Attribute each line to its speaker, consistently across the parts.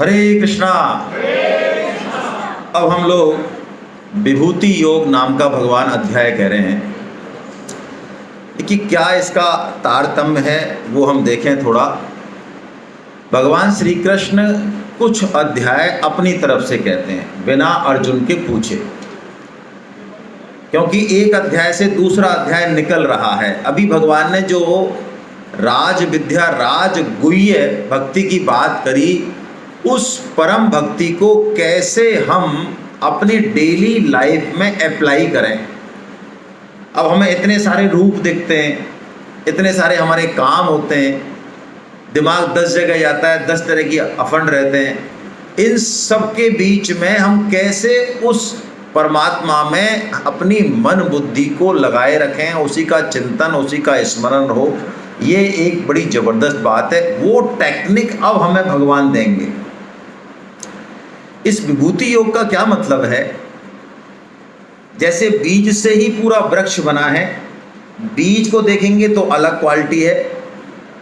Speaker 1: हरे कृष्णा। अब हम लोग विभूति योग नाम का भगवान अध्याय कह रहे हैं कि क्या इसका तारतम्य है वो हम देखें थोड़ा। भगवान श्री कृष्ण कुछ अध्याय अपनी तरफ से कहते हैं बिना अर्जुन के पूछे, क्योंकि एक अध्याय से दूसरा अध्याय निकल रहा है। अभी भगवान ने जो राज विद्या राजगुह्य भक्ति की बात करी, उस परम भक्ति को कैसे हम अपनी डेली लाइफ में अप्लाई करें। अब हमें इतने सारे रूप दिखते हैं, इतने सारे हमारे काम होते हैं, दिमाग 10 जगह जाता है, 10 तरह की अफंड रहते हैं। इन सब के बीच में हम कैसे उस परमात्मा में अपनी मन बुद्धि को लगाए रखें, उसी का चिंतन उसी का स्मरण हो, ये एक बड़ी ज़बरदस्त बात है। वो टेक्निक अब हमें भगवान देंगे। इस विभूति योग का क्या मतलब है? जैसे बीज से ही पूरा वृक्ष बना है, बीज को देखेंगे तो अलग क्वालिटी है,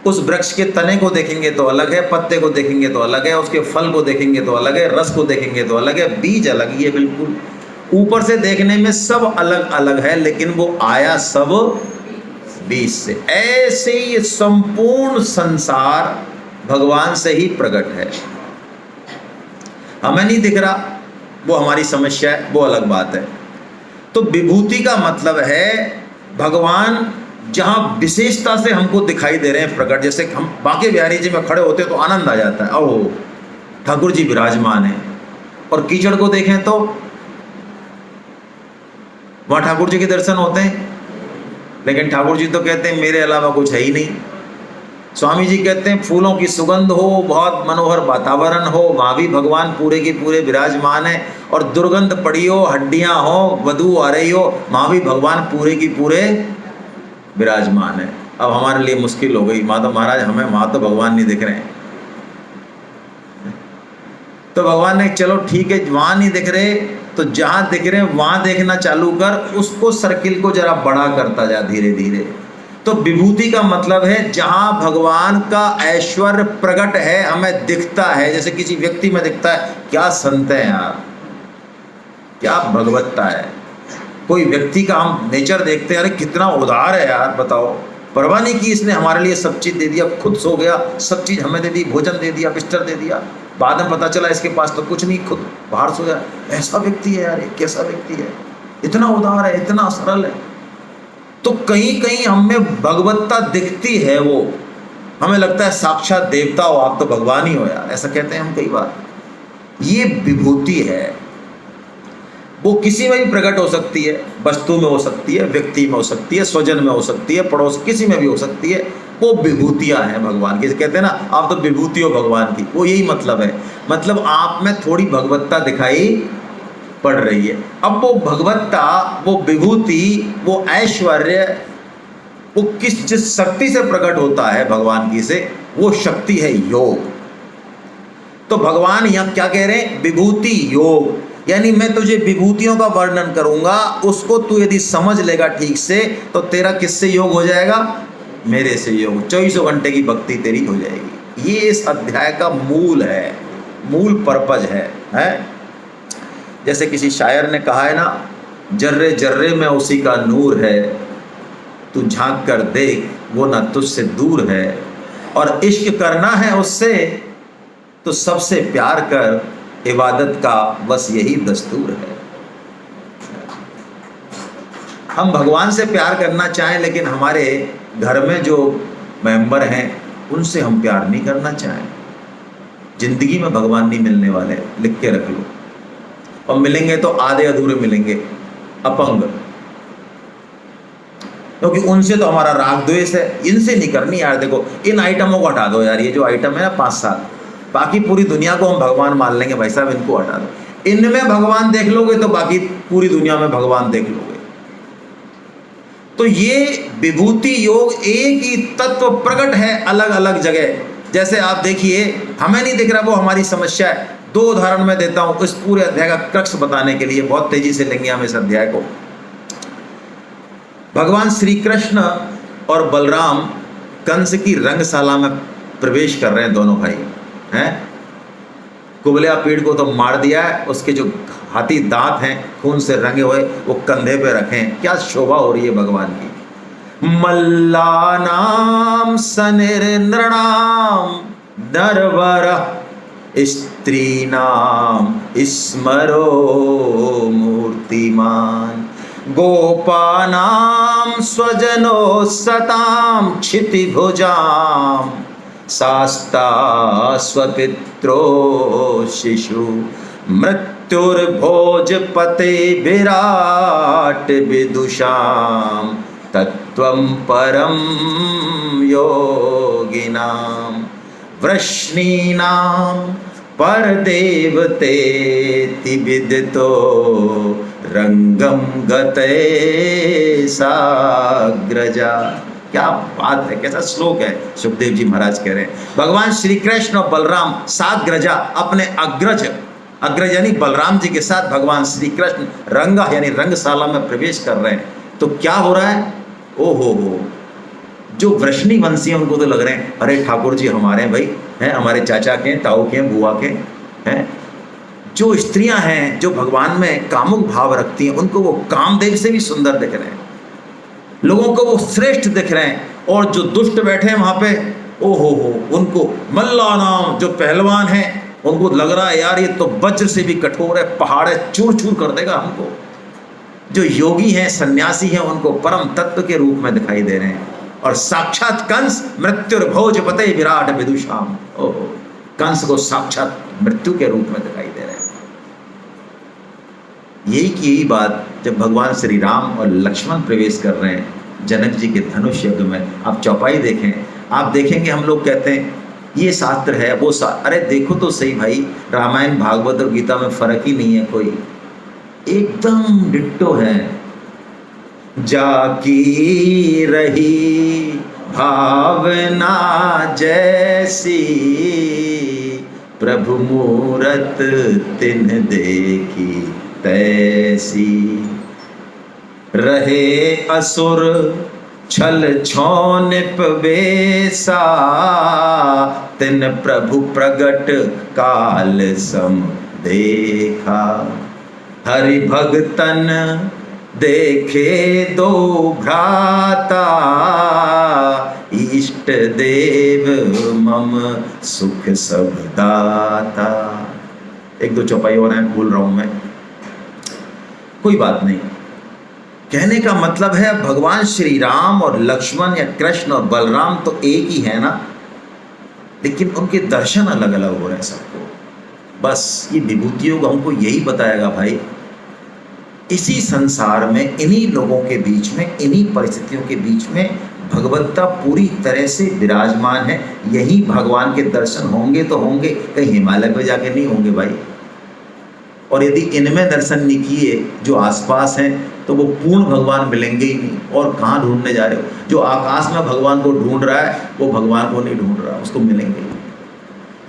Speaker 1: उस वृक्ष के तने को देखेंगे तो अलग है, पत्ते को देखेंगे तो अलग है, उसके फल को देखेंगे तो अलग है, रस को देखेंगे तो अलग है, बीज अलग ही है बिल्कुल। ऊपर से देखने में सब अलग अलग है, लेकिन वो आया सब बीज से। ऐसे ही संपूर्ण संसार भगवान से ही प्रकट है। हमें नहीं दिख रहा, वो हमारी समस्या है, वो अलग बात है। तो विभूति का मतलब है भगवान जहाँ विशेषता से हमको दिखाई दे रहे हैं प्रकट। जैसे हम बांके बिहारी जी में खड़े होते तो आनंद आ जाता है, ओह ठाकुर जी विराजमान है। और कीचड़ को देखें तो वहाँ ठाकुर जी के दर्शन होते हैं, लेकिन ठाकुर जी तो कहते हैं मेरे अलावा कुछ है ही नहीं। स्वामी जी कहते हैं फूलों की सुगंध हो, बहुत मनोहर वातावरण हो, वहाँ भी भगवान पूरे के पूरे विराजमान है। और दुर्गंध पड़ी हो, हड्डियाँ हो, बदबू आ रही हो, वहाँ भी भगवान पूरे की पूरे विराजमान है। अब हमारे लिए मुश्किल हो गई, माँ तो महाराज हमें वहाँ तो भगवान नहीं दिख रहे हैं। तो भगवान ने चलो ठीक है, वहाँ नहीं दिख रहे तो जहाँ दिख रहे हैं वहाँ देखना चालू कर, उसको सर्किल को जरा बड़ा करता जा धीरे धीरे। तो विभूति का मतलब है जहाँ भगवान का ऐश्वर्य प्रकट है, हमें दिखता है। जैसे किसी व्यक्ति में दिखता है, क्या संत है यार, क्या भगवत्ता है। कोई व्यक्ति का हम नेचर देखते हैं, अरे कितना उदार है यार, बताओ, परवाह नहीं की इसने हमारे लिए सब चीज़ दे दिया, खुद सो गया, सब चीज़ हमें दे दी, भोजन दे दिया, बिस्तर दे दिया, बाद में पता चला इसके पास तो कुछ नहीं, खुद बाहर सो गया। ऐसा व्यक्ति है यार, कैसा व्यक्ति है, इतना उदार है, इतना सरल है। तो कहीं कहीं हमें भगवत्ता दिखती है, वो हमें लगता है साक्षात देवता हो आप, तो भगवान ही हो यार, ऐसा कहते हैं हम कई बार। ये विभूति है, वो किसी में भी प्रकट हो सकती है, वस्तु में हो सकती है, व्यक्ति में हो सकती है, स्वजन में हो सकती है, पड़ोस किसी में भी हो सकती है। वो विभूतियाँ हैं भगवान की। कहते हैं ना आप तो विभूति हो भगवान की, वो यही मतलब है। मतलब आप में थोड़ी भगवत्ता दिखाई पड़ रही है। अब वो भगवत्ता, वो विभूति, वो ऐश्वर्य, वो जिस शक्ति से प्रकट होता है भगवान की से, वो शक्ति है योग। तो भगवान यहाँ क्या कह रहे हैं? विभूति योग, यानी मैं तुझे विभूतियों का वर्णन करूंगा, उसको तू यदि समझ लेगा ठीक से तो तेरा किससे योग हो जाएगा? मेरे से योग। 24 घंटे की भक्ति तेरी हो जाएगी। ये इस अध्याय का मूल है, मूल पर्पज है? जैसे किसी शायर ने कहा है ना, जर्रे जर्रे में उसी का नूर है, तू झांक कर देख वो ना तुझसे दूर है। और इश्क करना है उससे तो सबसे प्यार कर, इबादत का बस यही दस्तूर है। हम भगवान से प्यार करना चाहें, लेकिन हमारे घर में जो मेंबर हैं उनसे हम प्यार नहीं करना चाहें। जिंदगी में भगवान नहीं मिलने वाले, लिख के रख लो। और मिलेंगे तो आधे अधूरे मिलेंगे, अपंग, क्योंकि उनसे तो हमारा राग द्वेष है। इनसे नहीं करनी यार। देखो इन आइटमों को हटा दो यार, ये जो आइटम है ना 5-7, बाकी पूरी दुनिया को हम भगवान मान लेंगे भाई साहब, इनको हटा दो। इनमें भगवान देख लोगे तो बाकी पूरी दुनिया में भगवान देख लोगे। तो ये विभूति योग एक ही तत्व प्रकट है अलग अलग जगह। जैसे आप देखिए, हमें नहीं दिख रहा, वो हमारी समस्या है। 2 उदाहरण मैं देता हूं इस पूरे अध्याय का क्रक्स बताने के लिए, बहुत तेजी से लेंगे हम इस अध्याय को। भगवान श्री कृष्ण और बलराम कंस की रंगशाला में प्रवेश कर रहे हैं, दोनों भाई हैं। कुबलिया पीठ को तो मार दिया है, उसके जो हाथी दांत हैं खून से रंगे हुए वो कंधे पे रखें, क्या शोभा हो रही है भगवान की। मल्लानाम सनिर्नृणाम नरवर स्त्रीणाम स्मरो मूर्तिमान गोपानां स्वजनो सतां क्षितिभुजां शास्ता स्वपित्रो शिशु मृत्युर्भोजपते विराट विदुषां तत्त्वं परं योगिनां वृष्णीनां परदेवतेति विदितो रंगम गते साग्रजा। क्या बात है, कैसा श्लोक है। सुखदेव जी महाराज कह रहे हैं भगवान श्री कृष्ण और बलराम साग्रजा अपने अग्रज यानी बलराम जी के साथ भगवान श्री कृष्ण रंगा यानी रंगशाला में प्रवेश कर रहे हैं। तो क्या हो रहा है, ओ हो, जो वृष्णी वंशी हैं उनको तो लग रहे हैं अरे ठाकुर जी हमारे हैं भाई, हैं हमारे चाचा के, ताऊ के, बुआ के हैं। जो स्त्रियां हैं जो भगवान में कामुक भाव रखती हैं उनको वो कामदेव से भी सुंदर दिख रहे हैं, लोगों को वो श्रेष्ठ दिख रहे हैं। और जो दुष्ट बैठे हैं वहां पे, ओ हो, उनको मल्लानाम जो पहलवान हैं उनको लग रहा है यार ये तो वज्र से भी कठोर है, पहाड़ है, चूर चूर कर देगा हमको। जो योगी हैं सन्यासी हैं उनको परम तत्व के रूप में दिखाई दे रहे हैं। और साक्षात कंस मृत्युर्भोजपते विराट विदुषाम, ओहो, कंस को साक्षात मृत्यु के रूप में दिखाई दे रहे हैं। यही बात जब भगवान श्री राम और लक्ष्मण प्रवेश कर रहे हैं जनक जी के धनुष युद्ध में, आप चौपाई देखें, आप देखेंगे हम लोग कहते हैं ये शास्त्र है वो अरे देखो तो सही भाई, रामायण भागवत और गीता में फर्क ही नहीं है कोई, एकदम डिट्टो है। जाकी रही भावना जैसी प्रभु मूरत तिन देखी तैसी, रहे असुर छल छौनिप बेसा तिन प्रभु प्रगट काल सम देखा। हरि भगतन देखे दो भ्राता इष्ट देव मम सुख सब दाता। एक दो चौपाई और हैं, भूल रहा हूं मैं, कोई बात नहीं। कहने का मतलब है भगवान श्री राम और लक्ष्मण या कृष्ण और बलराम तो एक ही है ना, लेकिन उनके दर्शन अलग अलग हो रहे हैं सबको। बस ये विभूति योग हमको यही बताएगा भाई, इसी संसार में इन्हीं लोगों के बीच में, इन्हीं परिस्थितियों के बीच में भगवत्ता पूरी तरह से विराजमान है। यही भगवान के दर्शन होंगे तो होंगे, कहीं हिमालय पर जाके नहीं होंगे भाई। और यदि इनमें दर्शन नहीं किए जो आसपास हैं तो वो पूर्ण भगवान मिलेंगे ही नहीं। और कहाँ ढूंढने जा रहे हो, जो आकाश में भगवान को ढूंढ रहा है वो भगवान को नहीं ढूंढ रहा, उसको मिलेंगे।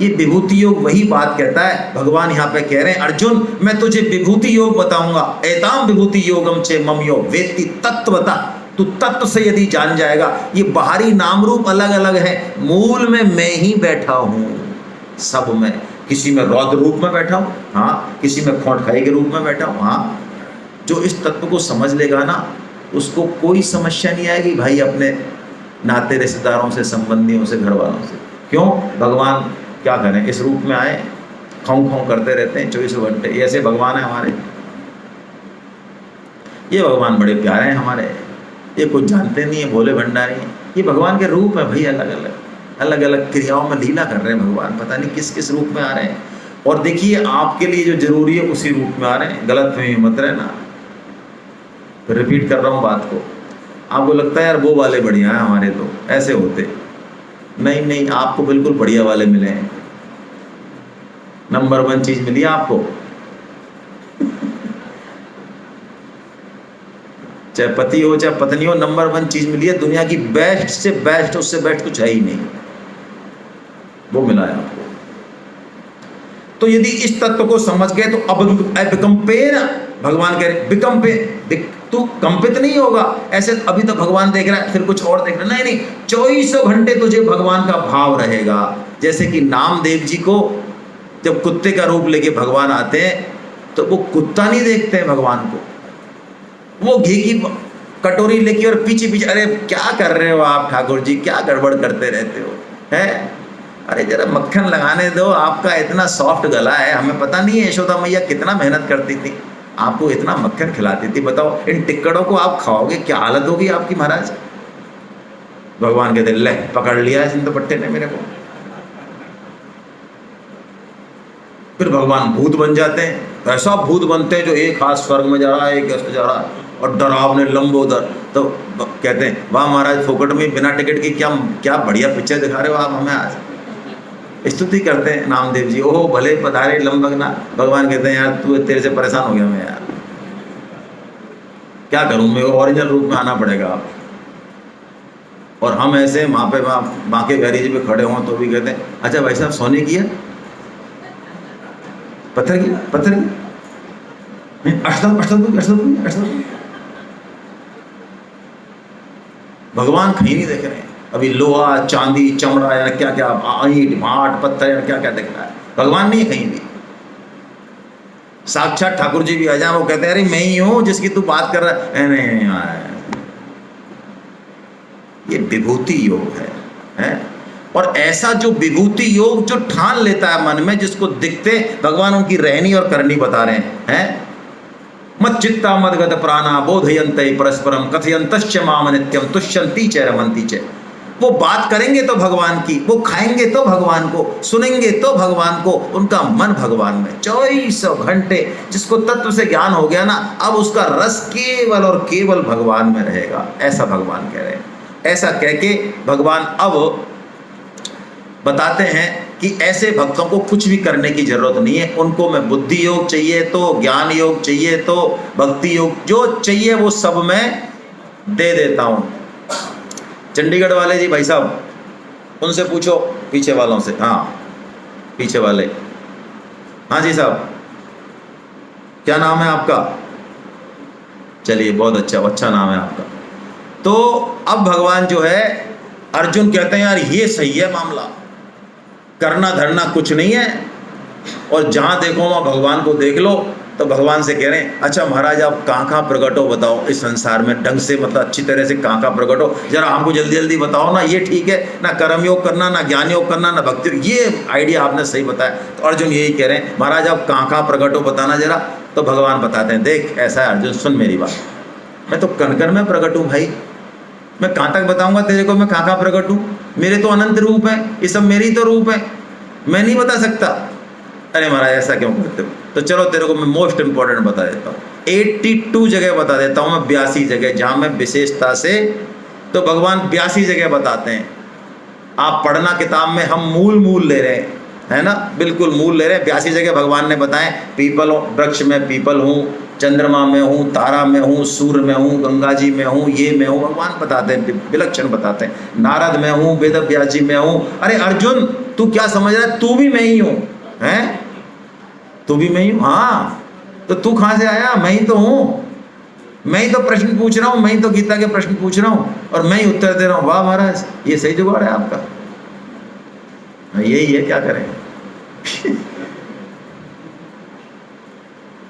Speaker 1: ये विभूति योग वही बात कहता है। भगवान यहाँ पे कह रहे हैं अर्जुन मैं तुझे विभूति योग बताऊंगा। एताम विभूति योगम चे मम योग वेत्ति तत्वता, तू तत्व से यदि जान जाएगा। ये बाहरी नाम रूप अलग अलग है, मूल में मैं ही बैठा हूँ सब में। किसी में रौद्र रूप में बैठा हूँ, हाँ, किसी में खोटखाई के रूप में बैठा हूँ, हाँ। जो इस तत्व को समझ लेगा ना उसको कोई समस्या नहीं आएगी भाई अपने नाते रिश्तेदारों से, संबंधियों से, घर वालों से। क्यों? भगवान क्या करें, इस रूप में आए, खाऊं खाऊं करते रहते हैं 24 घंटे। ऐसे भगवान है हमारे, ये भगवान बड़े प्यारे हैं हमारे, ये कुछ जानते नहीं है, भोले भंडारी हैं। ये भगवान के रूप है भाई, अलग अलग अलग अलग क्रियाओं में लीला कर रहे हैं भगवान, पता नहीं किस किस रूप में आ रहे हैं। और देखिए आपके लिए जो जरूरी है उसी रूप में आ रहे हैं, गलत में मत रहना। तो रिपीट कर रहा हूँ बात को, आपको लगता है यार वो वाले बढ़िया हैं हमारे, तो ऐसे होते नहीं, नहीं, आपको बिल्कुल बढ़िया वाले मिले हैं। नंबर 1 चीज मिली आपको, चाहे पति हो चाहे पत्नी हो, नंबर 1 चीज मिली है। दुनिया की बेस्ट से बेस्ट, उससे बेस्ट कुछ है ही नहीं, वो मिला है आपको। तो यदि इस तत्व को समझ गए तो अब विकंपेन, भगवान कह रहे विकंपे, तू कंपित नहीं होगा ऐसे। अभी तो भगवान देख रहा है, फिर कुछ और देख रहा है, नहीं, 24 घंटे तुझे भगवान का भाव रहेगा। जैसे कि नामदेव जी को जब कुत्ते का रूप लेके भगवान आते हैं तो वो कुत्ता नहीं देखते हैं भगवान को, वो घी की कटोरी लेके और पीछे पीछे, अरे क्या कर रहे हो आप ठाकुर जी, क्या गड़बड़ करते रहते हो, हैं? अरे जरा मक्खन लगाने दो, आपका इतना सॉफ्ट गला है, हमें पता नहीं है यशोदा मैया कितना मेहनत करती थी, आपको इतना मक्खन खिलाती थी, बताओ इन टिक्कड़ों को आप खाओगे क्या हालत होगी आपकी महाराज। भगवान कहते ले पकड़ लिया है सिंधुपट्टे ने मेरे को। फिर भगवान भूत बन जाते हैं, ऐसा भूत बनते हैं जो एक हाथ स्वर्ग में जा रहा है, एक ऐसे जा रहा है और डरावने लंबोदर। तो कहते हैं वाह महाराज, फोकट में बिना टिकट की क्या क्या बढ़िया पिक्चर दिखा रहे हो आप हमें आज। स्तुति करते हैं नामदेव जी, ओहो भले पधारे लंबगना। भगवान कहते हैं यार तू तेरे से परेशान हो गया मैं, यार क्या करूं, मैं ओरिजिनल रूप में आना पड़ेगा आप। और हम ऐसे वहाँ पे बांके बिहारी जी पे खड़े हों तो भी कहते हैं अच्छा भाई साहब सोने की है, पत्थर की, पत्थर की, भगवान कहीं नहीं देख रहे हैं। अभी लोहा चांदी चमड़ा या क्या क्या ईंट भाट पत्थर या क्या क्या दिख रहा है, भगवान नहीं कहीं भी। साक्षात ठाकुर जी भी आ जाए वो कहते हैं अरे मैं ही हूं जिसकी तू बात कर रहा है। नहीं, ये विभूति योग है? और ऐसा जो विभूति योग जो ठान लेता है मन में, जिसको दिखते भगवान उनकी रहनी और करनी बता रहे हैं। मत चित्ता मदगत प्राणा बोधयन्ते परस्परम कथयन्तश्च माम नित्यम तुष्यन्ति च रमन्ति च। वो बात करेंगे तो भगवान की, वो खाएंगे तो भगवान को, सुनेंगे तो भगवान को, उनका मन भगवान में 24 घंटे। जिसको तत्व से ज्ञान हो गया ना, अब उसका रस केवल और केवल भगवान में रहेगा, ऐसा भगवान कह रहे हैं। ऐसा कह के भगवान अब बताते हैं कि ऐसे भक्तों को कुछ भी करने की जरूरत नहीं है। उनको मैं बुद्धि योग चाहिए तो, ज्ञान योग चाहिए तो, भक्ति योग, जो चाहिए वो सब मैं दे देता हूँ। चंडीगढ़ वाले जी भाई साहब, उनसे पूछो पीछे वालों से, हाँ पीछे वाले, हाँ जी साहब क्या नाम है आपका? चलिए बहुत अच्छा नाम है आपका। तो अब भगवान जो है, अर्जुन कहते हैं यार ये सही है मामला, करना धरना कुछ नहीं है, और जहाँ देखो वहाँ भगवान को देख लो। तो भगवान से कह रहे हैं अच्छा महाराज आप कहाँ प्रकट हो बताओ इस संसार में, ढंग से मतलब अच्छी तरह से कहाँ प्रकट हो, जरा हमको जल्दी जल्दी बताओ ना। ये ठीक है ना कर्म योग करना, ना ज्ञान योग करना, ना भक्ति योग, ये आइडिया आपने सही बताया। तो अर्जुन यही कह रहे हैं महाराज आप कहाँ प्रकट हो बताना जरा। तो भगवान बताते हैं देख ऐसा है अर्जुन, सुन मेरी बात, मैं तो कण कण में प्रकट हूँ भाई, मैं कहाँ तक बताऊंगा तेरे को मैं कहाँ प्रकट हूँ, मेरे तो अनंत रूप है, ये सब मेरी तो रूप है, मैं नहीं बता सकता। अरे महाराज ऐसा क्यों करते हो? तो चलो तेरे को मैं मोस्ट इंपॉर्टेंट बता देता हूँ, 82 जगह बता देता हूँ मैं, 82 जगह जहाँ मैं विशेषता से, तो भगवान 82 जगह बताते हैं। आप पढ़ना किताब में, हम मूल ले रहे हैं, है ना, बिल्कुल मूल ले रहे हैं। 82 जगह भगवान ने बताएं, पीपल वृक्ष में पीपल हूँ, चंद्रमा में हूँ, तारा में हूँ, सूर्य में हूँ, गंगा जी में हूँ, ये में हूँ, भगवान बताते हैं, विलक्षण बताते हैं। नारद में हूँ, वेद व्यास जी में हूँ। अरे अर्जुन तू क्या समझ रहा है, तू भी मैं ही हूँ, हैं तू भी मैं ही हूँ। हाँ तो तू कहाँ से आया? मैं ही तो हूँ, मैं ही तो प्रश्न पूछ रहा हूँ, मैं ही तो गीता के प्रश्न पूछ रहा हूँ और मैं ही उत्तर दे रहा हूँ। वाह महाराज ये सही जुगाड़ है आपका, यही है, क्या करें।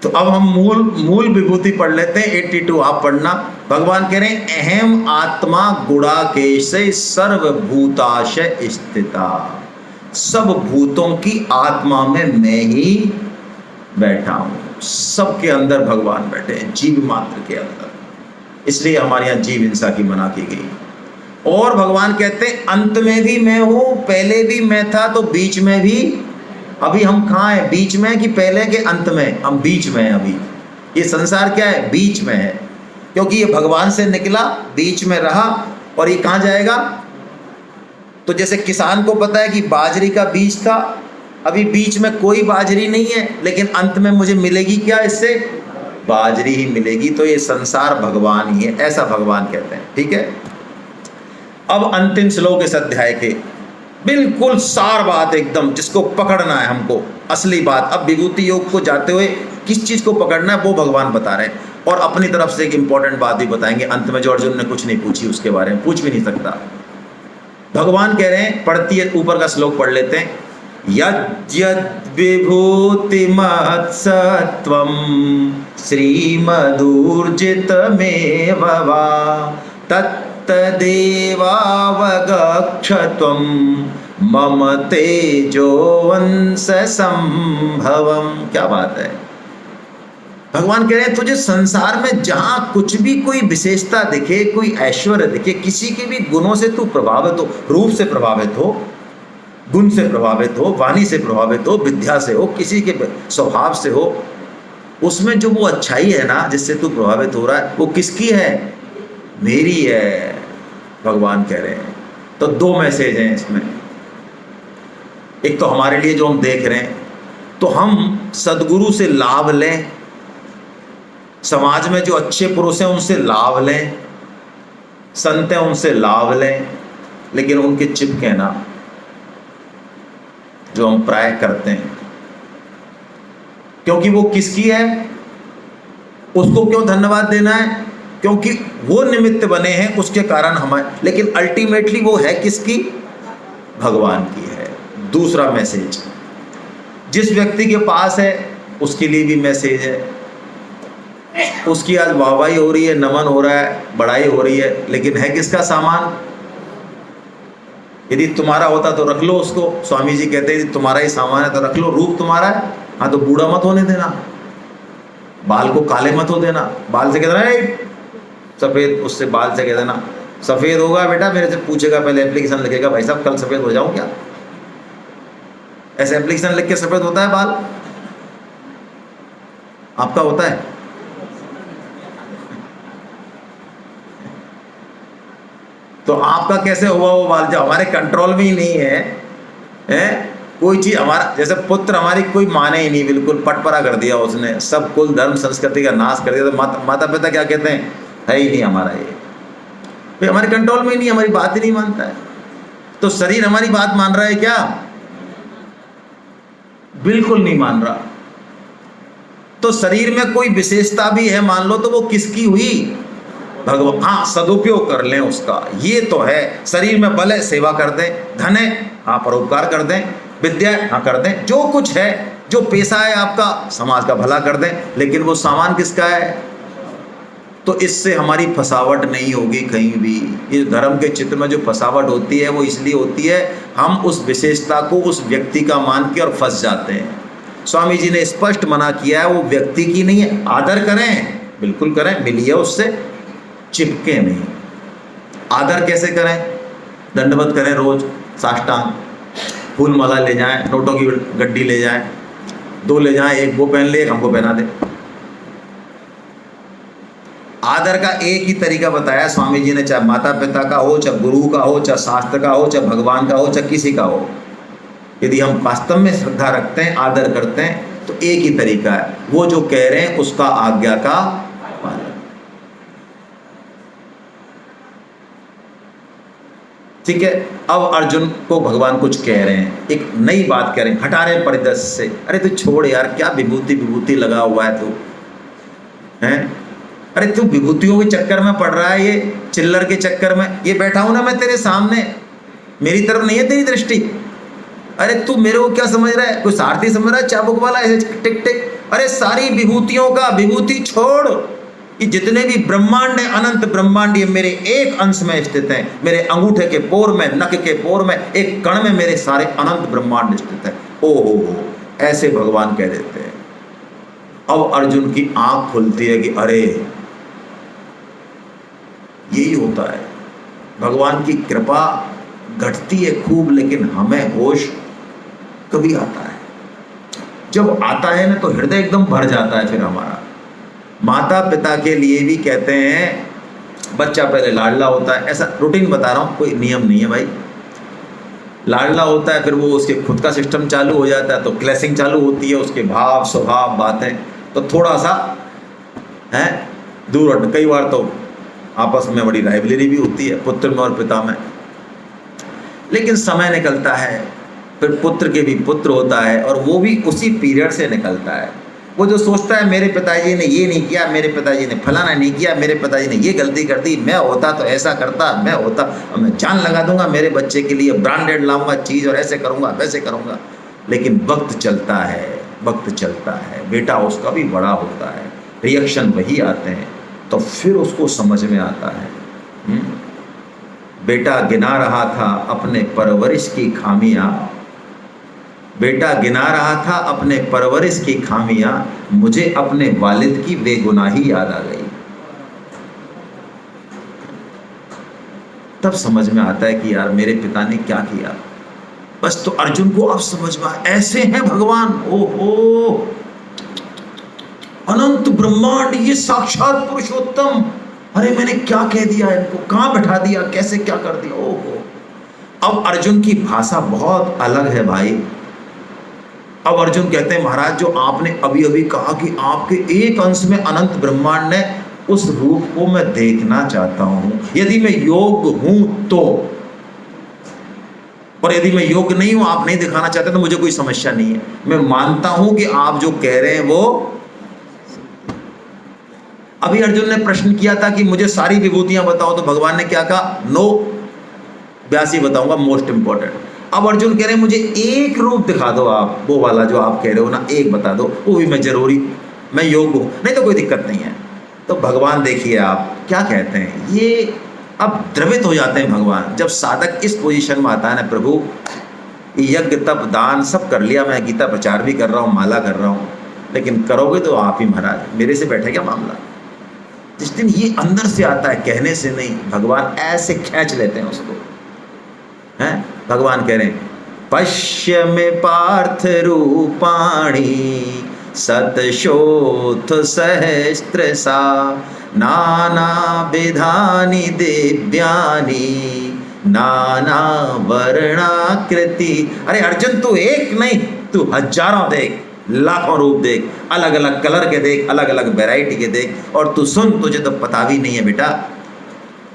Speaker 1: तो अब हम मूल विभूति पढ़ लेते हैं, 82 आप पढ़ना। भगवान कह रहे हैं अहम आत्मा गुणाकेश सर्वभूताशय स्थिता, सब भूतों की आत्मा में मैं ही बैठा हूं, सबके अंदर भगवान बैठे हैं, जीव मात्र के अंदर, इसलिए हमारे यहाँ जीव हिंसा की मना की गई। और भगवान कहते हैं अंत में भी मैं हूं, पहले भी मैं था, तो बीच में भी। अभी हम कहाँ हैं? बीच में कि पहले के अंत में? हम बीच में हैं। अभी ये संसार क्या है? बीच में है, क्योंकि ये भगवान से निकला, बीच में रहा, और ये कहाँ जाएगा? तो जैसे किसान को पता है कि बाजरी का बीज था, अभी बीच में कोई बाजरी नहीं है, लेकिन अंत में मुझे मिलेगी क्या? इससे बाजरी ही मिलेगी। तो ये संसार भगवान ही है, ऐसा भगवान कहते हैं। ठीक है, अब अंतिम श्लोक इस अध्याय के, बिल्कुल सार बात एकदम, जिसको पकड़ना है हमको, असली बात। अब विभूति योग को जाते हुए किस चीज़ को पकड़ना है वो भगवान बता रहे हैं, और अपनी तरफ से एक इंपॉर्टेंट बात भी बताएंगे अंत में, जो अर्जुन ने कुछ नहीं पूछी, उसके बारे में पूछ भी नहीं सकता। भगवान कह रहे हैं, पढ़ती है ऊपर का श्लोक पढ़ लेते हैं। यद्यद्विभूतिमत्सत्त्वं श्रीमदूर्जितमेव वा तत्तदेवावगच्छ त्वं मम तेजोवंश संभवम। क्या बात है। भगवान कह रहे हैं तुझे संसार में जहां कुछ भी कोई विशेषता दिखे, कोई ऐश्वर्य दिखे, किसी के भी गुणों से तू प्रभावित हो, रूप से प्रभावित हो, गुण से प्रभावित हो, वाणी से प्रभावित हो, विद्या से हो, किसी के स्वभाव से हो, उसमें जो वो अच्छाई है ना जिससे तू प्रभावित हो रहा है, वो किसकी है? मेरी है, भगवान कह रहे हैं। तो दो मैसेज हैं इसमें। एक तो हमारे लिए जो हम देख रहे हैं, तो हम सदगुरु से लाभ लें, समाज में जो अच्छे पुरुष हैं उनसे लाभ लें, संत हैं उनसे लाभ लें, लेकिन उनके चिपके ना, जो हम प्राय करते हैं। क्योंकि वो किसकी है, उसको क्यों धन्यवाद देना है? क्योंकि वो निमित्त बने हैं, उसके कारण हमारे, लेकिन अल्टीमेटली वो है किसकी? भगवान की है। दूसरा मैसेज, जिस व्यक्ति के पास है उसके लिए भी मैसेज है। उसकी आज वाहवाही हो रही है, नमन हो रहा है, बड़ाई हो रही है, लेकिन है किसका सामान? यदि तुम्हारा होता तो रख लो उसको। स्वामी जी कहते हैं यदि तुम्हारा ही सामान है तो रख लो। रूप तुम्हारा है, हाँ तो बूढ़ा मत होने देना, बाल को काले मत हो देना। बाल से कह देना सफ़ेद, उससे बाल से कह देना सफ़ेद होगा बेटा, मेरे से पूछेगा, पहले एप्लीकेशन लिखेगा, भाई साहब कल सफ़ेद हो जाऊँ क्या? ऐसे एप्लीकेशन लिख के सफ़ेद होता है बाल? आपका होता है? तो आपका कैसे हुआ वो बाल? जो हमारे कंट्रोल में ही नहीं है, कोई चीज़ हमारा, जैसे पुत्र हमारी कोई माने ही नहीं, बिल्कुल पटपरा कर दिया उसने, सब कुल धर्म संस्कृति का नाश कर दिया। तो माता पिता क्या कहते हैं? है ही नहीं हमारा ये, भाई हमारे कंट्रोल में ही नहीं, हमारी बात ही नहीं मानता है। तो शरीर हमारी बात मान रहा है क्या? बिल्कुल नहीं मान रहा। तो शरीर में कोई विशेषता भी है मान लो, तो वो किसकी हुई? भगवान। हाँ, सदुपयोग कर लें उसका, ये तो है। शरीर में बल है, सेवा कर दें, धन है, हाँ परोपकार कर दें, विद्या है, हाँ कर दें, जो कुछ है, जो पेशा है आपका, समाज का भला कर दें, लेकिन वो सामान किसका है? तो इससे हमारी फसावट नहीं होगी कहीं भी। इस धर्म के चित्र में जो फसावट होती है वो इसलिए होती है, हम उस विशेषता को उस व्यक्ति का मान के और फंस जाते हैं। स्वामी जी ने स्पष्ट मना किया है, वो व्यक्ति की नहीं है। आदर करें, बिल्कुल करें, मिलिए उससे, चिपके नहीं। आदर कैसे करें? दंडवत करें, रोज साष्टांग, फूल माला ले जाएं, नोटों की गड्डी ले जाएं, 2 ले जाएं, एक वो पहन ले, एक हमको पहना दे। आदर का एक ही तरीका बताया स्वामी जी ने, चाहे माता पिता का हो, चाहे गुरु का हो, चाहे शास्त्र का हो, चाहे भगवान का हो, चाहे किसी का हो। यदि हम वास्तव में श्रद्धा रखते हैं, आदर करते हैं, तो एक ही तरीका है, वो जो कह रहे हैं उसका आज्ञा का पालन। ठीक है। अब अर्जुन को भगवान कुछ कह रहे हैं, एक नई बात कह रहे हैं, हटा रहे हैं परिदृश्य से। अरे तू छोड़ यार, क्या विभूति विभूति लगा हुआ है तू, हैं? अरे तू विभूतियों के चक्कर में पड़ रहा है, ये चिल्लर के चक्कर में। ये बैठा हूं ना मैं तेरे सामने, मेरी तरफ नहीं है तेरी दृष्टि। अरे तू मेरे को क्या समझ रहा है? कोई सारथी समझ रहा है चाबुक वाला ऐसे टिक टिक? अरे सारी विभूतियों का विभूति छोड़, ये जितने भी ब्रह्मांड है, अनंत ब्रह्मांड, ये मेरे एक अंश में स्थित है। मेरे अंगूठे के पोर में, नख के पोर में, एक कण में मेरे सारे अनंत ब्रह्मांड स्थित है। ओहो, ऐसे भगवान कह देते हैं। अब अर्जुन की आंख खुलती है कि अरे यही होता है, भगवान की कृपा घटती है खूब, लेकिन हमें होश कभी आता है। जब आता है ना तो हृदय एकदम भर जाता है। फिर हमारा माता पिता के लिए भी कहते हैं, बच्चा पहले लाडला होता है, ऐसा रूटीन बता रहा हूँ, कोई नियम नहीं है भाई। लाडला होता है, फिर वो उसके खुद का सिस्टम चालू हो जाता है, तो क्लैशिंग चालू होती है, उसके भाव स्वभाव बातें, तो थोड़ा सा है दूर हट। कई बार तो आपस में बड़ी राइवलरी भी होती है पुत्र में और पिता में, लेकिन समय निकलता है, फिर पुत्र के भी पुत्र होता है, और वो भी उसी पीरियड से निकलता है। वो जो सोचता है मेरे पिताजी ने ये नहीं किया, मेरे पिताजी ने फलाना नहीं किया, मेरे पिताजी ने ये गलती कर दी, मैं होता तो ऐसा करता, मैं होता मैं जान लगा दूंगा मेरे बच्चे के लिए, ब्रांडेड लाऊंगा चीज़ और ऐसे करूंगा वैसे करूंगा। लेकिन वक्त चलता है, वक्त चलता है, बेटा उसका भी बड़ा होता है, रिएक्शन वही आते हैं, तो फिर उसको समझ में आता है। बेटा गिना रहा था अपने परवरिश की खामियां, बेटा गिना रहा था अपने परवरिश की खामियां, मुझे अपने वालिद की बेगुनाही याद आ गई। तब समझ में आता है कि यार मेरे पिता ने क्या किया। बस तो अर्जुन को अब समझ में आया, ऐसे हैं भगवान। ओहो, अनंत ब्रह्मांड, ये साक्षात पुरुषोत्तम। अरे मैंने क्या कह दिया इनको, कहां बैठा दिया, कैसे क्या कर दिया। ओहो, अब अर्जुन की भाषा बहुत अलग है भाई। अब अर्जुन कहते हैं महाराज, जो आपने अभी अभी कहा कि आपके एक अंश में अनंत ब्रह्मांड है, उस रूप को मैं देखना चाहता हूं। यदि मैं योग्य हूं तो, और यदि मैं योग्य नहीं हूं, आप नहीं दिखाना चाहते, तो मुझे कोई समस्या नहीं है। मैं मानता हूं कि आप जो कह रहे हैं वो। अभी अर्जुन ने प्रश्न किया था कि मुझे सारी विभूतियां बताओ, तो भगवान ने क्या कहा, नो, 82 बताऊंगा, मोस्ट इंपॉर्टेंट। अब अर्जुन कह रहे हैं मुझे एक रूप दिखा दो आप, वो वाला जो आप कह रहे हो ना, एक बता दो, वो भी मैं जरूरी, मैं योग्य हूं, नहीं तो कोई दिक्कत नहीं है। तो भगवान देखिए आप क्या कहते हैं, ये अब द्रवित हो जाते हैं भगवान। जब साधक इस पोजीशन में आता है ना, प्रभु यज्ञ तप दान सब कर लिया, मैं गीता प्रचार भी कर रहा हूँ, माला कर रहा हूँ, लेकिन करोगे तो आप ही महाराज, मेरे से बैठे क्या मामला। जिस दिन ये अंदर से आता है, कहने से नहीं, भगवान ऐसे खींच लेते हैं उसको, हैं। भगवान कह रहे हैं, पश्य में पार्थ रूपाणी सतशोथ सहस्त्रसा नाना विधानि दिव्यानि नाना वर्णाकृति। अरे अर्जुन, तू एक नहीं, तू हजारों देख, लाखों रूप देख, अलग अलग कलर के देख, अलग अलग वैरायटी के देख, और तू सुन, तुझे तो पता भी नहीं है बेटा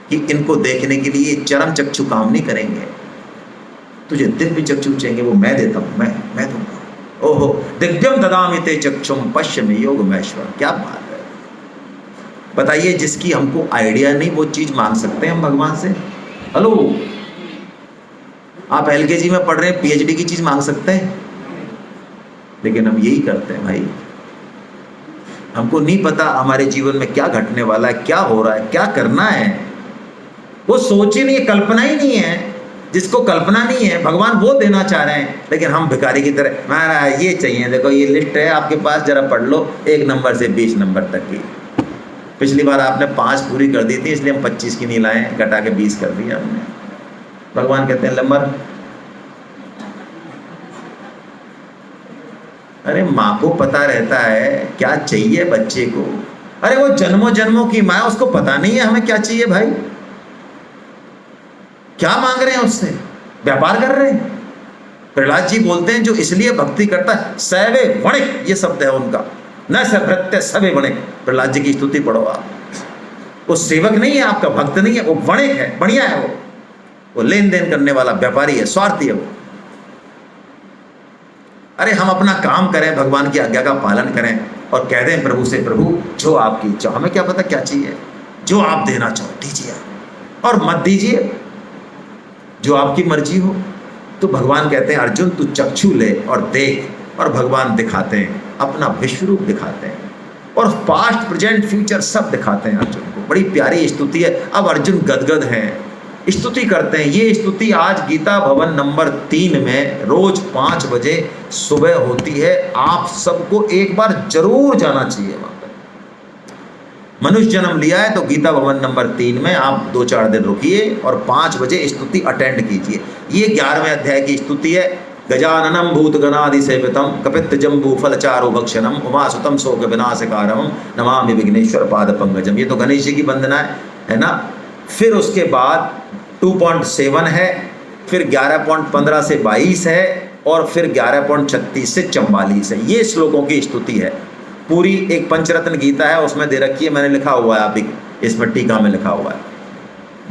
Speaker 1: कि इनको देखने के लिए चरम चक्षु काम नहीं करेंगे। तुझे दिव्य चक्षु चाहिए, वो मैं देता हूं, मैं दूंगा। ओहो, दिव्यम ददामि ते चक्षुम पश्य में योग महेश्वर। क्या बात है, बताइए, जिसकी हमको आइडिया नहीं वो चीज मांग सकते हैं हम भगवान से। हेलो, आप एलकेजी में पढ़ रहे हैं, पीएचडी की चीज मांग सकते हैं, लेकिन हम यही करते हैं भाई। हमको नहीं पता हमारे जीवन में क्या घटने वाला है, क्या हो रहा है, क्या करना है, वो सोच ही नहीं है, कल्पना ही नहीं है। जिसको कल्पना नहीं है, भगवान वो देना चाह रहे हैं, लेकिन हम भिखारी की तरह, महाराज ये चाहिए, देखो ये लिस्ट है आपके पास, जरा पढ़ लो, 1 नंबर से 20 नंबर तक की। पिछली बार आपने 5 पूरी कर दी थी, इसलिए हम 25 की नहीं लाए, घटा के 20 कर दिया हमने। भगवान कहते हैं नंबर। अरे माँ को पता रहता है क्या चाहिए बच्चे को। अरे वो जन्मों जन्मों की माँ, उसको पता नहीं है हमें क्या चाहिए भाई। क्या मांग रहे हैं उससे, व्यापार कर रहे हैं। प्रहलाद जी बोलते हैं, जो इसलिए भक्ति करता है, सैवे वणिक, ये शब्द है उनका, न सभृत्य सवे वणिक। प्रहलाद जी की स्तुति पढ़ो आप। वो सेवक नहीं है आपका, भक्त नहीं है, वो वणिक है, बढ़िया है वो लेन देन करने वाला व्यापारी है, स्वार्थी है वो। अरे हम अपना काम करें, भगवान की आज्ञा का पालन करें, और कह दें प्रभु से, प्रभु जो आपकी इच्छा, हमें क्या पता क्या चाहिए, जो आप देना चाहो दीजिए, और मत दीजिए, जो आपकी मर्जी हो। तो भगवान कहते हैं, अर्जुन तू चक्षु ले और देख, और भगवान दिखाते हैं, अपना विश्व रूप दिखाते हैं, और पास्ट प्रेजेंट फ्यूचर सब दिखाते हैं अर्जुन को। बड़ी प्यारी स्तुति है। अब अर्जुन गदगद हैं, स्तुति करते हैं। ये स्तुति आज गीता भवन नंबर 3 में रोज 5 बजे सुबह होती है। आप सबको एक बार जरूर जाना चाहिए वहां पर। मनुष्य जन्म लिया है तो गीता भवन नंबर 3 में आप 2-4 दिन रुकिए और 5 बजे स्तुति अटेंड कीजिए। ये 11वें अध्याय की स्तुति है। गजाननम भूतगणादि सेवितम कपित्त जम्बू फलचारो भक्षणम उमासुतम शोक विनाशकारम नमामि विघ्नेश्वर पाद पंकजम। ये तो गणेश जी की वंदना है ना। फिर उसके बाद 2.7 है, फिर 11.15 से 22 है, और फिर 11.36 से 44 है। ये श्लोकों की स्तुति है। पूरी एक पंचरत्न गीता है, उसमें दे रखी है, मैंने लिखा हुआ है, आप इसमें टीका में लिखा हुआ है।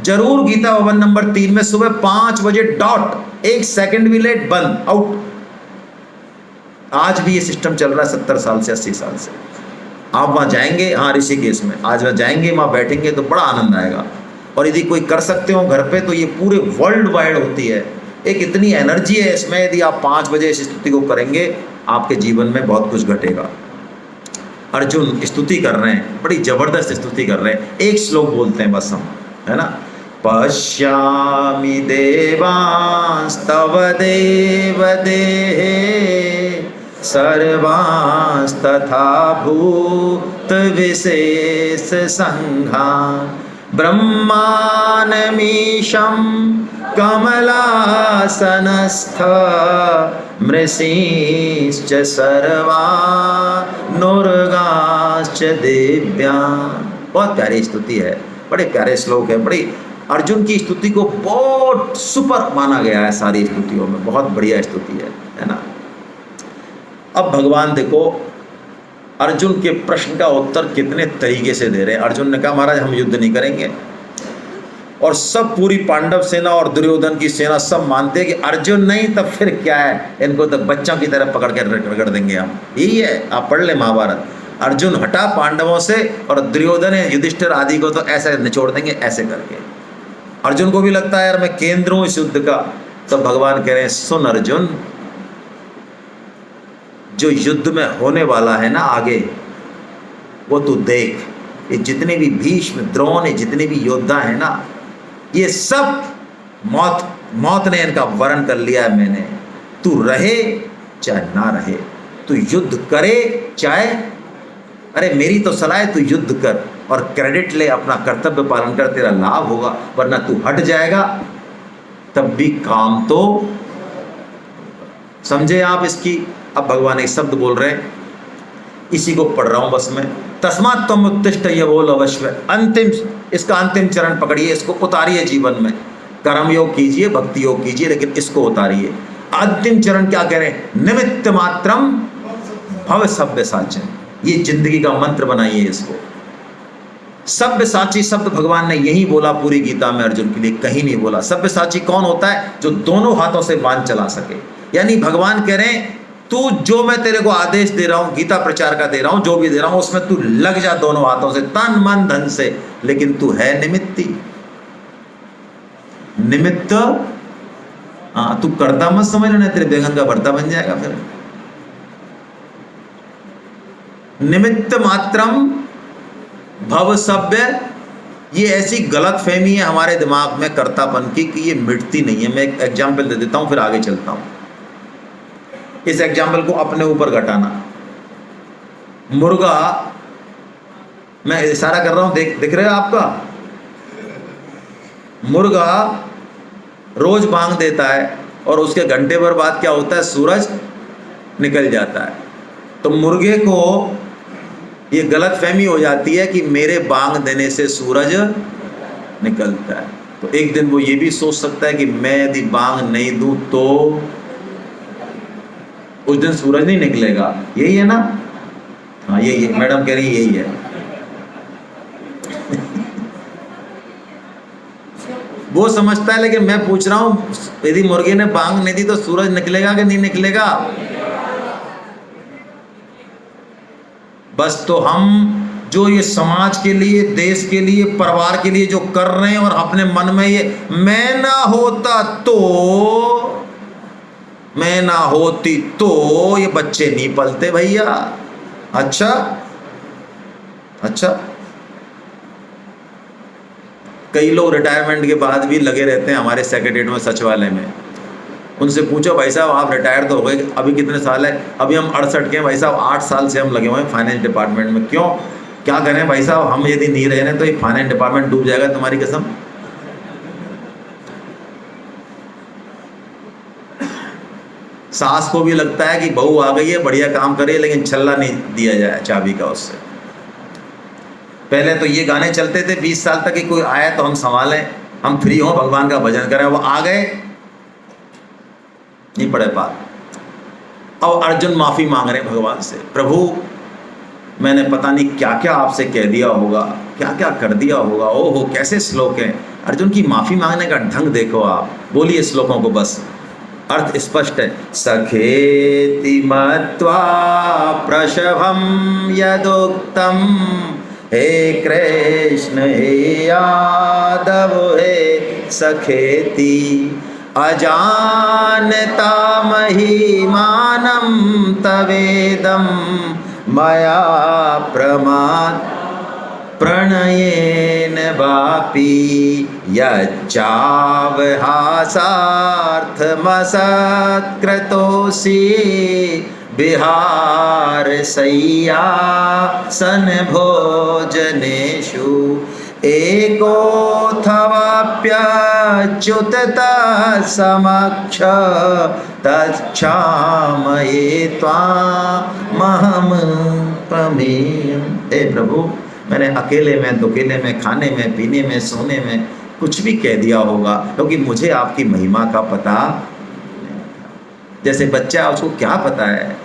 Speaker 1: जरूर गीता भवन नंबर 3 में सुबह 5 बजे डॉट, 1 सेकंड भी लेट बंद, आउट। आज भी ये सिस्टम चल रहा है 70 साल से 80 साल से। आप वहाँ जाएंगे, हाँ ऋषिकेश में आज वहाँ जाएंगे, वहाँ बैठेंगे तो बड़ा आनंद आएगा। और यदि कोई कर सकते हो घर पे तो ये पूरे वर्ल्ड वाइड होती है। एक इतनी एनर्जी है इसमें, यदि आप 5 बजे इस स्तुति को करेंगे आपके जीवन में बहुत कुछ घटेगा। अर्जुन स्तुति कर रहे हैं, बड़ी जबरदस्त स्तुति कर रहे हैं। एक श्लोक बोलते हैं बस हम, है ना। पश्यामि देवांस्तव देव देहे सर्वांस्तथा भूत विशेष संघान् ब्रह्मानमीशं कमलासनस्थ मृषीश्च सर्वानुर्गाश्च दिव्यान्। बहुत प्यारी स्तुति है, बड़े प्यारे श्लोक है। बड़ी अर्जुन की स्तुति को बहुत सुपर माना गया है सारी स्तुतियों में, बहुत बढ़िया स्तुति है ना। अब भगवान देखो अर्जुन के प्रश्न का उत्तर कितने तरीके से दे रहे हैं। अर्जुन ने कहा महाराज हम युद्ध नहीं करेंगे, और सब पूरी पांडव सेना और दुर्योधन की सेना सब मानते हैं कि अर्जुन नहीं तब फिर क्या है, इनको तो बच्चों की तरह पकड़ के रगड़ देंगे हम। यही है, आप पढ़ ले महाभारत। अर्जुन हटा पांडवों से और दुर्योधन युधिष्ठिर आदि को तो ऐसे निचोड़ देंगे ऐसे करके। अर्जुन को भी लगता है यार मैं केंद्र हूं इस युद्ध का। तो भगवान कह रहे हैं सुन अर्जुन, जो युद्ध में होने वाला है ना आगे, वो तू देख। ये जितने भी भीष्म द्रोण, जितने भी योद्धा हैं ना, ये सब मौत ने इनका वरण कर लिया है मैंने। तू रहे चाहे ना रहे, तू युद्ध करे चाहे, अरे मेरी तो सलाह है तू युद्ध कर और क्रेडिट ले, अपना कर्तव्य पालन कर, तेरा लाभ होगा। वरना तू हट जाएगा तब भी काम तो समझे आप इसकी। अब भगवान एक शब्द बोल रहे हैं, इसी को पढ़ रहा हूं बस मैं। तस्मात् त्वम् उत्तिष्ठ ये बोल अवश्य। अंतिम, इसका अंतिम चरण पकड़िए, इसको उतारिए जीवन में। कर्म योग कीजिए, भक्ति योग कीजिए, लेकिन इसको उतारिए। अंतिम चरण क्या कह रहे हैं? निमित्त मात्रम भव सव्यसाची। ये जिंदगी का मंत्र बनाइए इसको। सव्यसाची शब्द भगवान ने यही बोला पूरी गीता में अर्जुन के लिए, कहीं नहीं बोला। सव्यसाची कौन होता है? जो दोनों हाथों से बाण चला सके। यानी भगवान कह रहे हैं तू जो मैं तेरे को आदेश दे रहा हूं, गीता प्रचार का दे रहा हूं, जो भी दे रहा हूं, उसमें तू लग जा दोनों हाथों से, तन मन धन से। लेकिन तू है निमित्ती, निमित्त। तू करता मत समझ लेना, तेरे बैगन का भरता बन जाएगा फिर। निमित्त मात्रम भव सव्य, ये ऐसी गलत फहमी है हमारे दिमाग में कर्तापन की कि ये मिटती नहीं है। मैं एक एग्जाम्पल दे देता हूं फिर आगे चलता हूं। इस एग्जाम्पल को अपने ऊपर घटाना। मुर्गा, मैं इशारा कर रहा हूं, दिख रहे हो आपका? मुर्गा रोज बांग देता है और उसके घंटे भर बाद क्या होता है? सूरज निकल जाता है। तो मुर्गे को ये गलत फहमी हो जाती है कि मेरे बांग देने से सूरज निकलता है। तो एक दिन वो ये भी सोच सकता है कि मैं यदि बांग नहीं दूं तो उस दिन सूरज नहीं निकलेगा। यही है ना? हाँ यही है, मैडम कह रही यही है। वो समझता है, लेकिन मैं पूछ रहा हूं यदि मुर्गे ने बांग नहीं दी तो सूरज निकलेगा कि नहीं निकलेगा? बस तो हम जो ये समाज के लिए, देश के लिए, परिवार के लिए जो कर रहे हैं और अपने मन में ये मैं ना होता तो, मैं ना होती तो, ये बच्चे नहीं पलते भैया। अच्छा अच्छा, कई लोग रिटायरमेंट के बाद भी लगे रहते हैं हमारे सेक्रेटरीट में, सचिवालय में। उनसे पूछो भाई साहब आप रिटायर तो हो गए, अभी कितने साल है? अभी हम 68 के हैं भाई साहब। 8 साल से हम लगे हुए हैं फाइनेंस डिपार्टमेंट में। क्यों, क्या करें भाई साहब? हम यदि नहीं रहे तो ये फाइनेंस डिपार्टमेंट डूब जाएगा, तुम्हारी कसम। सास को भी लगता है कि बहू आ गई है, बढ़िया काम करे, लेकिन छल्ला नहीं दिया जाए चाबी का उससे। पहले तो ये गाने चलते थे 20 साल तक कि कोई आया तो हम संभालें, हम फ्री हों, भगवान का भजन करें। वो आ गए, नहीं पड़े पार। अब अर्जुन माफी मांग रहे हैं भगवान से, प्रभु मैंने पता नहीं क्या क्या आपसे कह दिया होगा, क्या क्या कर दिया होगा। ओहो कैसे श्लोक हैं। अर्जुन की माफी मांगने का ढंग देखो आप। बोलिए श्लोकों को, बस अर्थ स्पष्ट है। सखेति मत्वा प्रशभम यदुक्तम, हे कृष्ण हे यादव हे सखेति अजानता महिमानं तवेदं मया प्रमाद प्रणयेन वापि यच्चावहासार्थमसत्कृतोऽसि विहारशय्यासन भोजनेषु एकोऽथवाप्यच्युत तत्समक्ष तच्छामये त्वामहं प्रमेयम्। हे प्रभु, मैंने अकेले में, दुकेले में, खाने में, पीने में, सोने में कुछ भी कह दिया होगा, क्योंकि मुझे आपकी महिमा का पता नहीं था। जैसे बच्चा, उसको क्या पता है,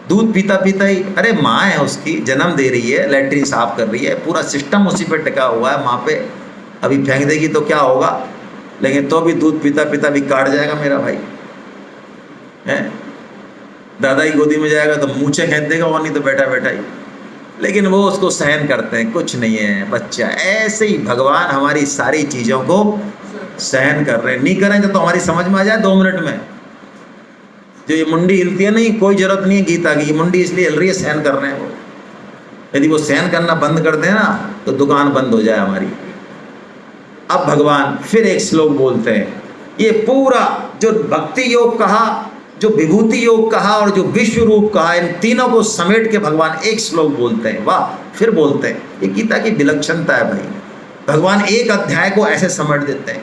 Speaker 1: दूध पीता पीता ही, अरे माँ है उसकी, जन्म दे रही है, लैट्रिन साफ कर रही है, पूरा सिस्टम उसी पे टिका हुआ है, माँ पे। अभी फेंक देगी तो क्या होगा, लेकिन तो भी दूध पीता पीता भी काट जाएगा मेरा भाई है। दादा की गोदी में जाएगा तो मूछें खींच देगा, और नहीं तो बैठा बैठा ही, लेकिन वो उसको सहन करते हैं, कुछ नहीं है बच्चा। ऐसे ही भगवान हमारी सारी चीज़ों को सहन कर रहे हैं। नहीं करेंगे तो हमारी समझ में आ जाए 2 मिनट में। जो ये मुंडी हिलती है, नहीं, कोई जरूरत नहीं है गीता की, ये मुंडी इसलिए हिल रही है, सहन कर रहे हैं वो। यदि वो सहन करना बंद कर दें ना, तो दुकान बंद हो जाए हमारी। अब भगवान फिर एक श्लोक बोलते हैं। ये पूरा जो भक्ति योग कहा, जो विभूति योग कहा और जो विश्व रूप कहा, इन तीनों को समेट के भगवान एक श्लोक बोलते हैं। वाह, फिर बोलते हैं। ये गीता की विलक्षणता है भाई। भगवान एक अध्याय को ऐसे समेट देते हैं,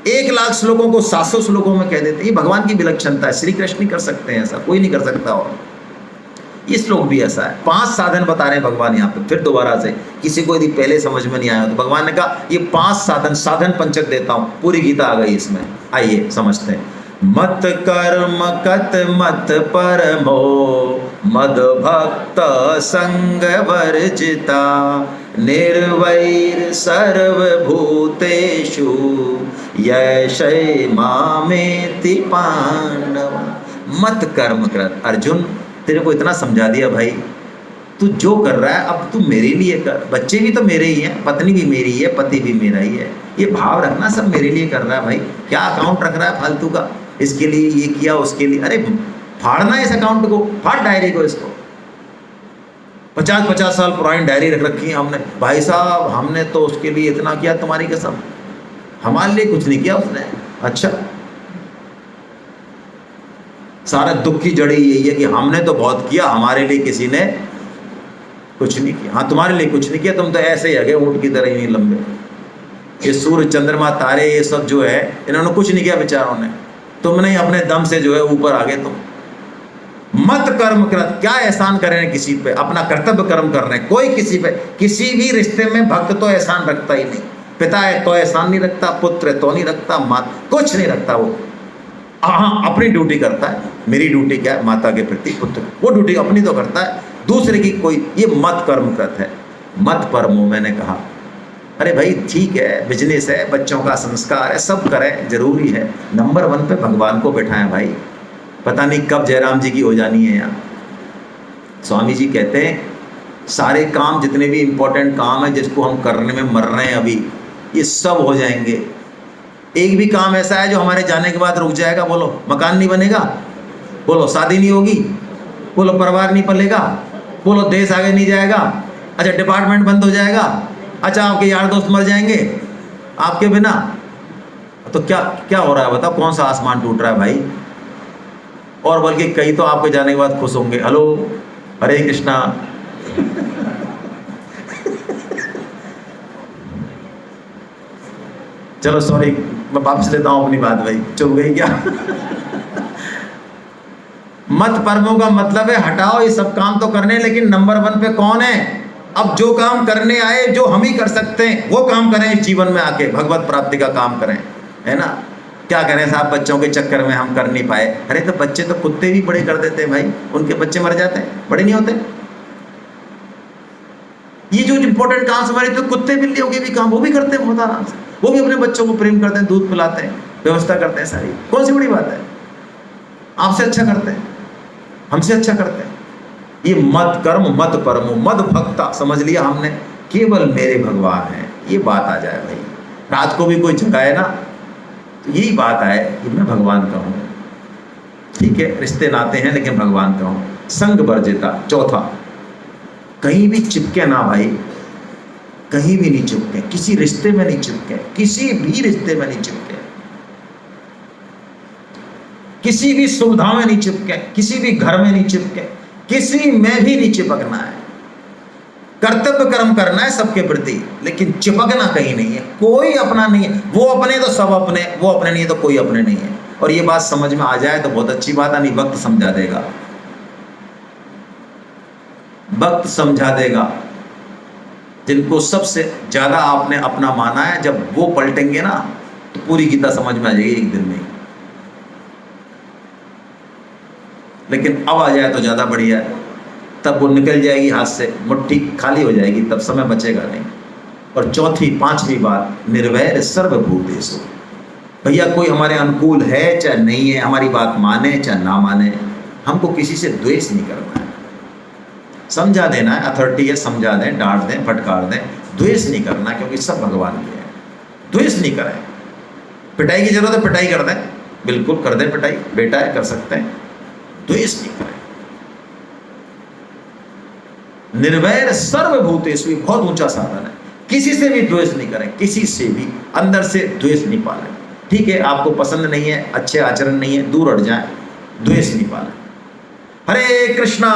Speaker 1: 1,00,000 श्लोकों को 700 श्लोकों में कह देते हैं। ये भगवान की विलक्षणता है। श्री कृष्ण ही कर सकते हैं ऐसा, कोई नहीं कर सकता। और ये श्लोक भी ऐसा है। 5 साधन बता रहे हैं भगवान यहाँ पे। फिर दोबारा से, किसी को यदि पहले समझ में नहीं आया तो भगवान ने कहा ये 5 साधन पंचक देता हूँ। पूरी गीता आ गई इसमें। आइए समझते हैं। मत कर्म कत मत परमो मद भक्त संग वर्जिता निर्वैर सर्वभूतेषु यशै मामेति पांडव। मत कर्म कृत। अर्जुन, तेरे को इतना समझा दिया भाई, तू जो कर रहा है अब तू मेरे लिए कर। बच्चे भी तो मेरे ही हैं, पत्नी भी मेरी है, पति भी मेरा ही है। ये भाव रखना, सब मेरे लिए कर रहा है भाई। क्या अकाउंट रख रहा है फालतू का, इसके लिए ये किया, उसके लिए। अरे फाड़ना है इस अकाउंट को, फाड़ डायरी को। इसको 50-50 साल पुरानी डायरी रख रखी है हमने। भाई साहब, हमने तो उसके लिए इतना किया, तुम्हारी कसम, हमारे लिए कुछ नहीं किया उसने। अच्छा, सारा दुख की जड़ी यही है कि हमने तो बहुत किया, हमारे लिए किसी ने कुछ नहीं किया। हाँ, तुम्हारे लिए कुछ नहीं किया, तुम तो ऐसे ही आगे ऊँट की तरह ही नहीं लंबे। ये सूर्य, चंद्रमा, तारे, ये सब जो है, इन्होंने कुछ नहीं किया बेचारों ने। तुमने ही अपने दम से जो है ऊपर आ गए तुम। मत कर्म कृत। क्या एहसान कर रहे हैं किसी पे, अपना कर्तव्य कर्म कर रहे हैं। कोई किसी पे, किसी भी रिश्ते में भक्त तो एहसान रखता ही नहीं। पिता है तो एहसान नहीं रखता, पुत्र है तो नहीं रखता, माँ कुछ नहीं रखता वो। हाँ, अपनी ड्यूटी करता है। मेरी ड्यूटी क्या है, माता के प्रति, पुत्र, वो ड्यूटी अपनी तो करता है, दूसरे की कोई। ये मत कर्म कृत है। मत परमो, मैंने कहा अरे भाई ठीक है, बिजनेस है, बच्चों का संस्कार है, सब करें, जरूरी है। नंबर 1 पे भगवान को बैठाएं भाई। पता नहीं कब जयराम जी की हो जानी है यहाँ। स्वामी जी कहते हैं सारे काम, जितने भी इम्पोर्टेंट काम है जिसको हम करने में मर रहे हैं अभी, ये सब हो जाएंगे। एक भी काम ऐसा है जो हमारे जाने के बाद रुक जाएगा? बोलो, मकान नहीं बनेगा, बोलो शादी नहीं होगी, बोलो परिवार नहीं पलेगा, बोलो देश आगे नहीं जाएगा, अच्छा डिपार्टमेंट बंद हो जाएगा, अच्छा आपके यार दोस्त मर जाएंगे आपके बिना। तो क्या क्या हो रहा है बताओ? कौन सा आसमान टूट रहा है भाई? और बल्कि कई तो आपके जाने के बाद खुश होंगे, हेलो हरे कृष्णा। चलो सॉरी, मैं वापस लेता हूँ अपनी बात भाई, चुप गई क्या? मत परमों का मतलब है हटाओ, ये सब काम तो करने, लेकिन नंबर 1 पे कौन है? अब जो काम करने आए, जो हम ही कर सकते हैं, वो काम करें इस जीवन में आके, भगवत प्राप्ति का काम करें, है ना? क्या करें साहब, बच्चों के चक्कर में हम कर नहीं पाए। अरे तो बच्चे तो कुत्ते भी बड़े कर देते हैं भाई, उनके बच्चे मर जाते हैं, बड़े नहीं होते। ये जो इंपॉर्टेंट काम हमारे, तो कुत्ते बिल्लियों के भी काम वो भी करते हैं बहुत आराम से, वो भी अपने बच्चों को प्रेम करते हैं, दूध पिलाते हैं, व्यवस्था करते हैं सारी। कौन सी बड़ी बात है? आपसे अच्छा करते हैं, हमसे अच्छा करते हैं। ये मत कर्म मत परमो मद भक्ता, समझ लिया हमने, केवल मेरे भगवान हैं, ये बात आ जाए भाई। रात को भी कोई जगाए ना, तो यही बात है कि मैं भगवान का हूँ, ठीक है, रिश्ते नाते हैं लेकिन भगवान का हूँ। संग वर्जिता, चौथा, कहीं भी चिपके ना भाई, कहीं भी नहीं चिपके, किसी रिश्ते में नहीं चिपके, किसी भी रिश्ते में नहीं चिपके, किसी भी सुविधा में नहीं चिपके, किसी भी घर में नहीं चिपके, किसी में भी नहीं चिपकना है। कर्तव्य कर्म करना है सबके प्रति, लेकिन चिपकना कहीं नहीं है। कोई अपना नहीं है, वो अपने तो सब अपने, वो अपने नहीं है तो कोई अपने नहीं है। और ये बात समझ में आ जाए तो बहुत अच्छी बात है, नहीं वक्त समझा देगा, वक्त समझा देगा। जिनको सबसे ज्यादा आपने अपना माना है, जब वो पलटेंगे ना तो पूरी गीता समझ में आ जाएगी एक दिन में ही। लेकिन अब आ जाए तो ज्यादा बढ़िया है, तब वो निकल जाएगी हाथ से, मुट्ठी खाली हो जाएगी, तब समय बचेगा नहीं। और चौथी पांचवी बात, निर्वैर सर्वभूतेषु। भैया कोई हमारे अनुकूल है चाहे नहीं है, हमारी बात माने चाहे ना माने, हमको किसी से द्वेष नहीं करना है। समझा देना है, अथॉरिटी है, समझा दें, डांट दें, फटकार दें, द्वेष नहीं करना, क्योंकि सब भगवान के हैं। द्वेष नहीं करें। पिटाई की जरूरत है पिटाई कर दें, बिल्कुल कर दें पिटाई, बेटा है कर सकते हैं, द्वेष नहीं करें। निर्वैर सर्वभूतेषु बहुत ऊंचा साधन है। किसी से भी द्वेष नहीं करें, किसी से भी अंदर से द्वेष नहीं पालें। ठीक है, आपको पसंद नहीं है, अच्छे आचरण नहीं है, दूर हट जाएं, द्वेष नहीं पालें। हरे कृष्णा।